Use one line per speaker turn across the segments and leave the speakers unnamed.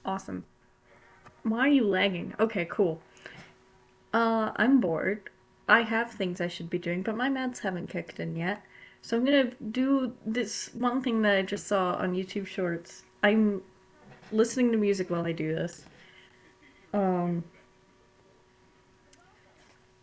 Awesome. Why are you lagging? Okay, cool. I'm bored. I have things I should be doing, but my meds haven't kicked in yet. So I'm gonna do this one thing that I just saw on YouTube Shorts. I'm listening to music while I do this. Um,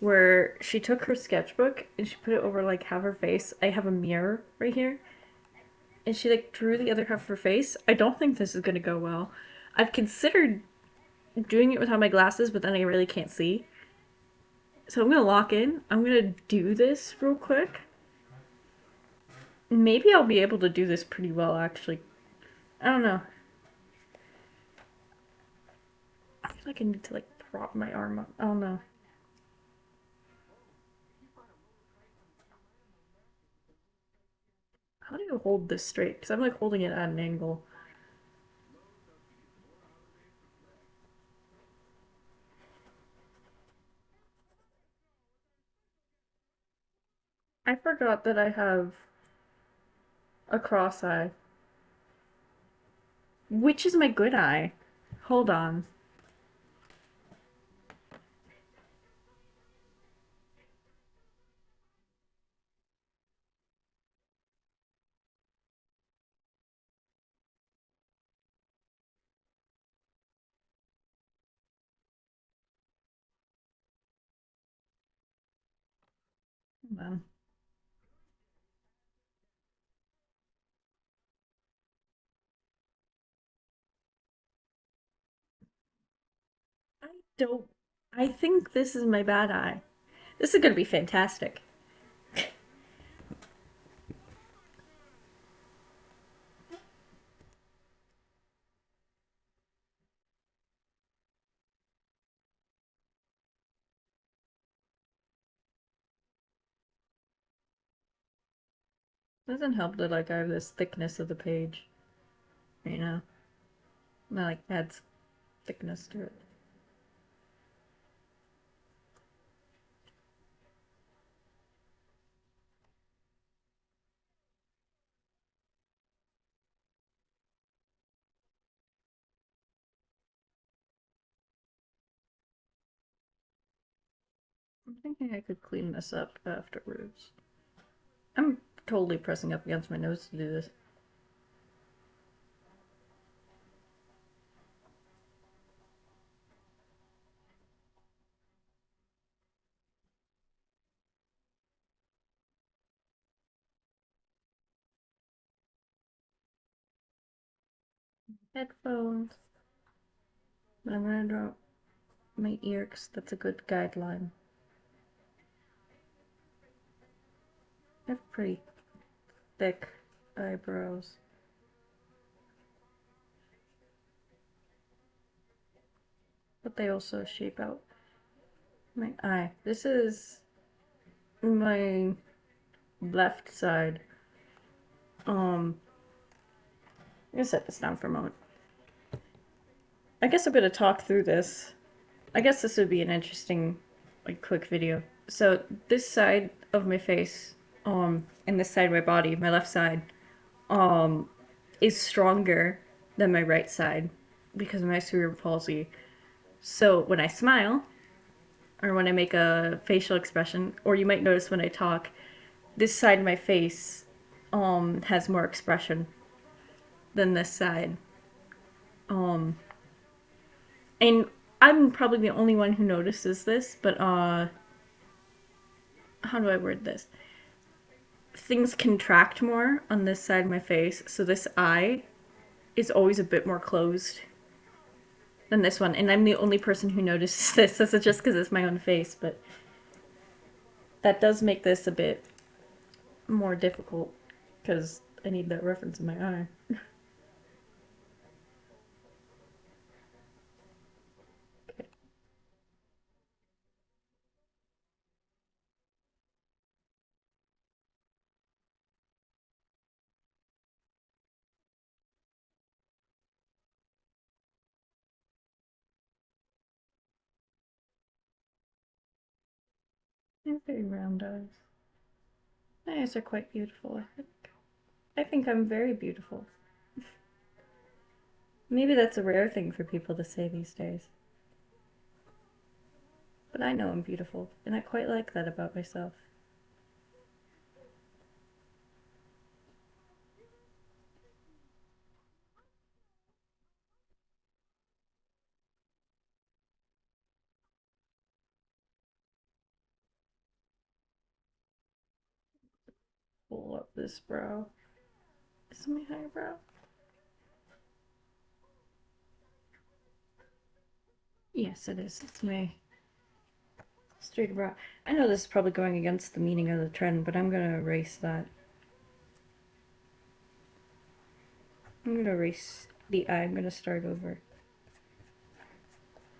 where she took her sketchbook and she put it over like half her face. I have a mirror right here, and she like drew the other half of her face. I don't think this is gonna go well. I've considered doing it without my glasses, but then I really can't see. So I'm gonna lock in. I'm gonna do this real quick. Maybe I'll be able to do this pretty well, actually. I don't know. I feel like I need to, like, prop my arm up. I don't know. How do you hold this straight? Because I'm, like, holding it at an angle. I forgot that I have a cross eye. Which is my good eye? Hold on. Hold on. I don't. I think this is my bad eye. This is gonna be fantastic. Doesn't help that, like, I have this thickness of the page. You know? That, like, adds thickness to it. I'm thinking I could clean this up afterwards. I'm totally pressing up against my nose to do this. Headphones. But I'm gonna draw my ear because that's a good guideline. I have pretty thick eyebrows. But they also shape out my eye. This is my left side. I'm gonna set this down for a moment. I guess I'm gonna talk through this. I guess this would be an interesting, like, quick video. So this side of my face, and this side of my body, my left side, um, is stronger than my right side because of my cerebral palsy. So when I smile, or when I make a facial expression, or you might notice when I talk, this side of my face has more expression than this side. Um, and I'm probably the only one who notices this, but how do I word this? Things contract more on this side of my face, so this eye is always a bit more closed than this one, and I'm the only person who notices this. This is just because it's my own face, but that does make this a bit more difficult because I need that reference in my eye. Okay. I have very round eyes. My eyes are quite beautiful, I think. I think I'm very beautiful. Maybe that's a rare thing for people to say these days. But I know I'm beautiful, and I quite like that about myself. Pull up this brow. Is my eyebrow? Yes, it is. It's my straight brow. I know this is probably going against the meaning of the trend, but I'm gonna erase that. I'm gonna erase the eye. I'm gonna start over.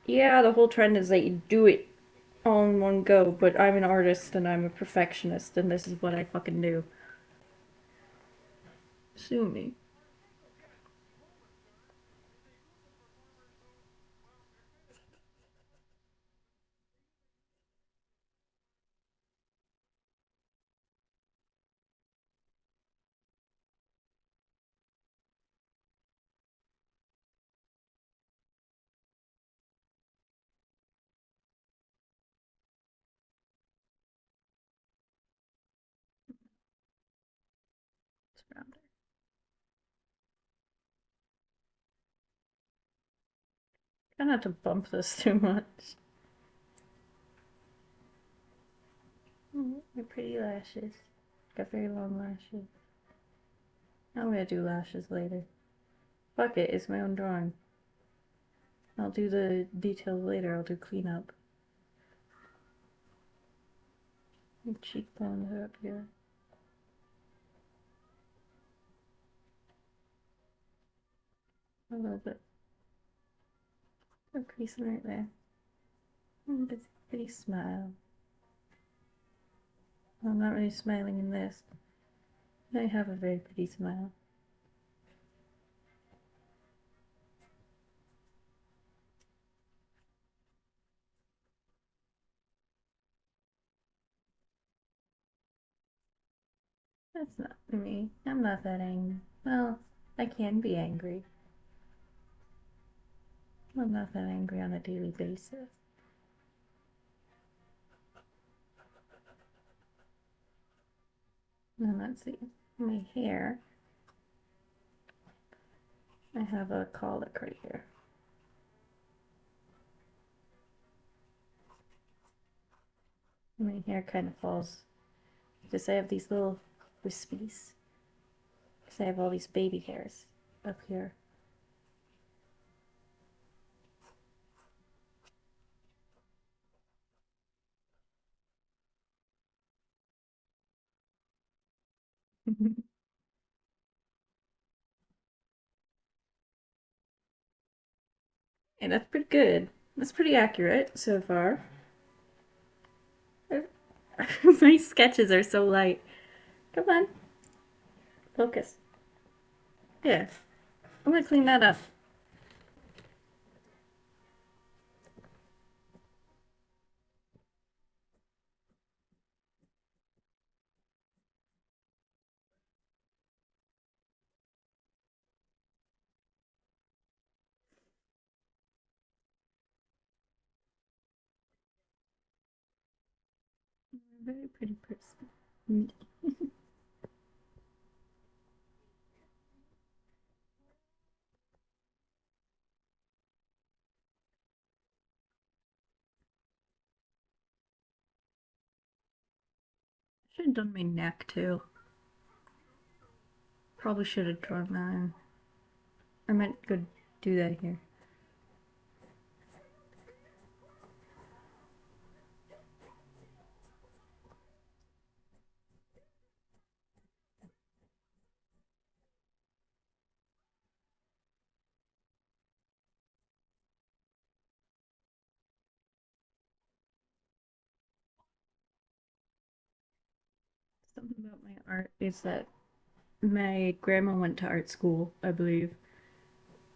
Yeah, the whole trend is that you do it all in one go, but I'm an artist and I'm a perfectionist, and this is what I fucking do. Sue me. It's around there. Try not to bump this too much. My pretty lashes. Got very long lashes. I'm gonna do lashes later. Fuck it, it's my own drawing. I'll do the details later. I'll do cleanup. My cheekbones are up here. A little bit. A crease right there. And a pretty smile. I'm not really smiling in this. I have a very pretty smile. That's not me. I'm not that angry. Well, I can be angry. I'm not that angry on a daily basis. Now let's see. My hair. I have a colic right here. My hair kind of falls because I have these little wispies. Because I have all these baby hairs up here. And that's pretty good. That's pretty accurate so far. My sketches are so light. Come on, focus. Yeah, I'm gonna clean that up. Very pretty person. Should have done my neck too. Probably should have drawn that. I might go do that here. Something about my art is that my grandma went to art school, I believe.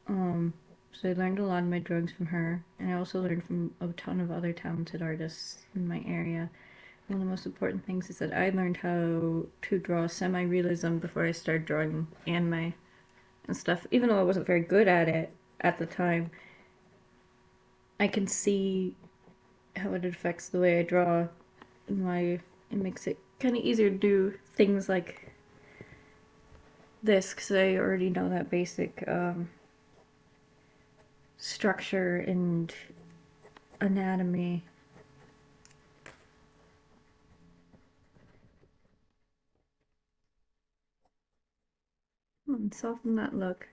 Um, so I learned a lot of my drawings from her, and I also learned from a ton of other talented artists in my area. One of the most important things is that I learned how to draw semi-realism before I started drawing anime and stuff. Even though I wasn't very good at it, at the time, I can see how it affects the way I draw and why it makes it kind of easier to do things like this because I already know that basic structure and anatomy. Soften that look.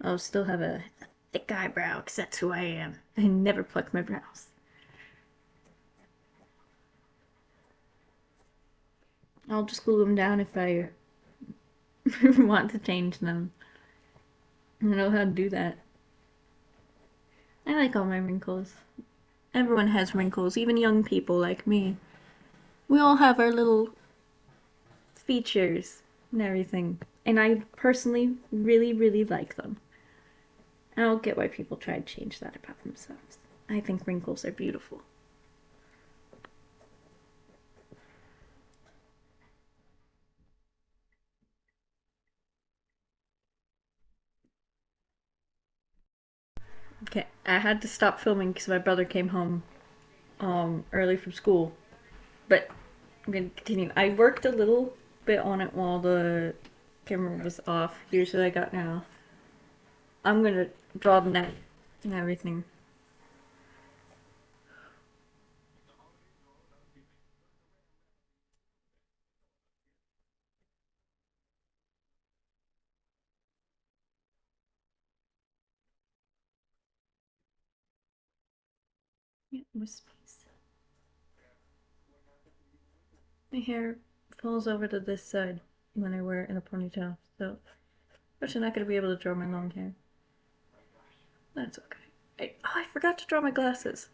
I'll still have a thick eyebrow because that's who I am. I never pluck my brows. I'll just glue them down if I want to change them. I know how to do that. I like all my wrinkles. Everyone has wrinkles, even young people like me. We all have our little features and everything. And I personally really, really like them. I don't get why people try to change that about themselves. I think wrinkles are beautiful. Okay, I had to stop filming because my brother came home early from school. But I'm gonna continue. I worked a little bit on it while the camera was off. Here's what I got now. I'm gonna draw the neck and everything. Yeah, wispies. My hair falls over to this side when I wear it in a ponytail, so I'm actually not gonna be able to draw my long hair. That's okay. I forgot to draw my glasses.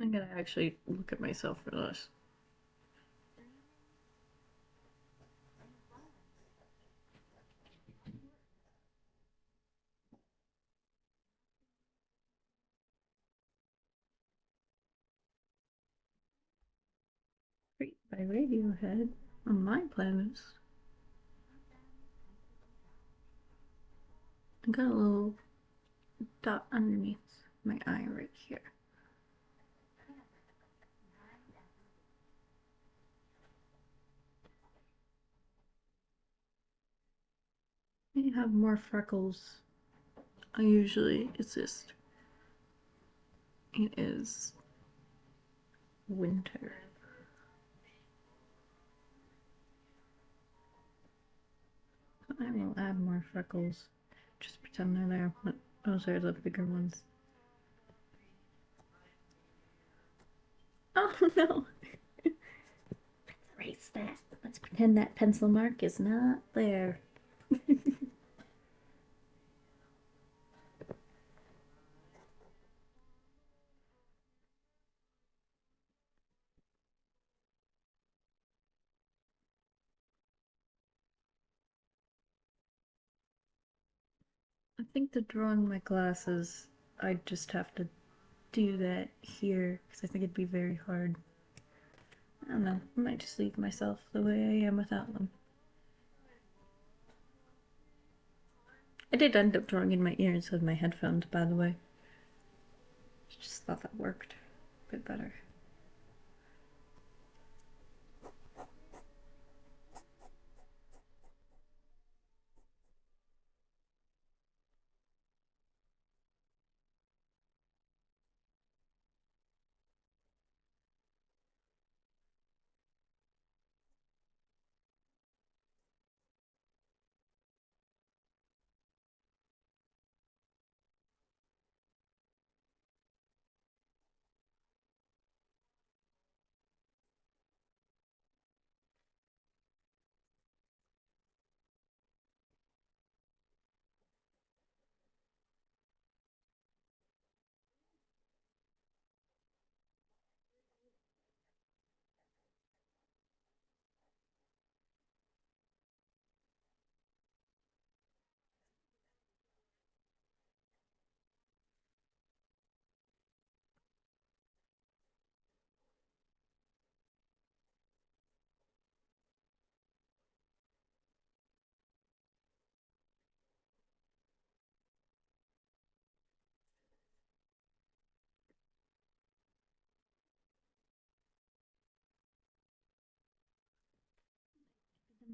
I'm gonna actually look at myself for this. Great by Radiohead on my playlist. I got a little dot underneath my eye right here. I have more freckles. I usually exist. It is winter. I will add more freckles. Just pretend they're there, but those are the bigger ones. Oh no! Let's erase that. Let's pretend that pencil mark is not there. I think to draw on my glasses, I just have to do that here because I think it'd be very hard. I don't know. I might just leave myself the way I am without them. I did end up drawing in my ears with my headphones, by the way. Just thought that worked a bit better.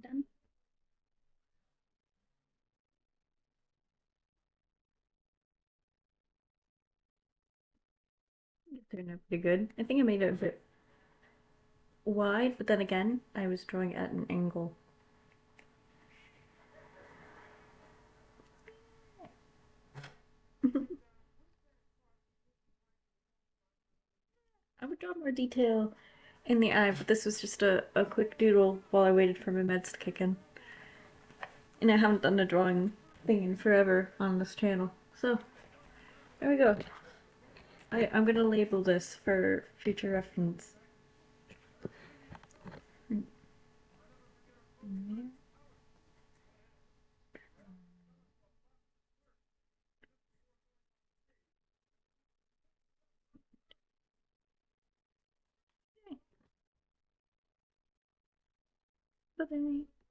Done. It turned out pretty good. I think I made it a bit wide, but then again, I was drawing at an angle. I would draw more detail in the eye, but this was just a quick doodle while I waited for my meds to kick in. And I haven't done a drawing thing in forever on this channel. So, there we go. I'm gonna label this for future reference. Bye-bye.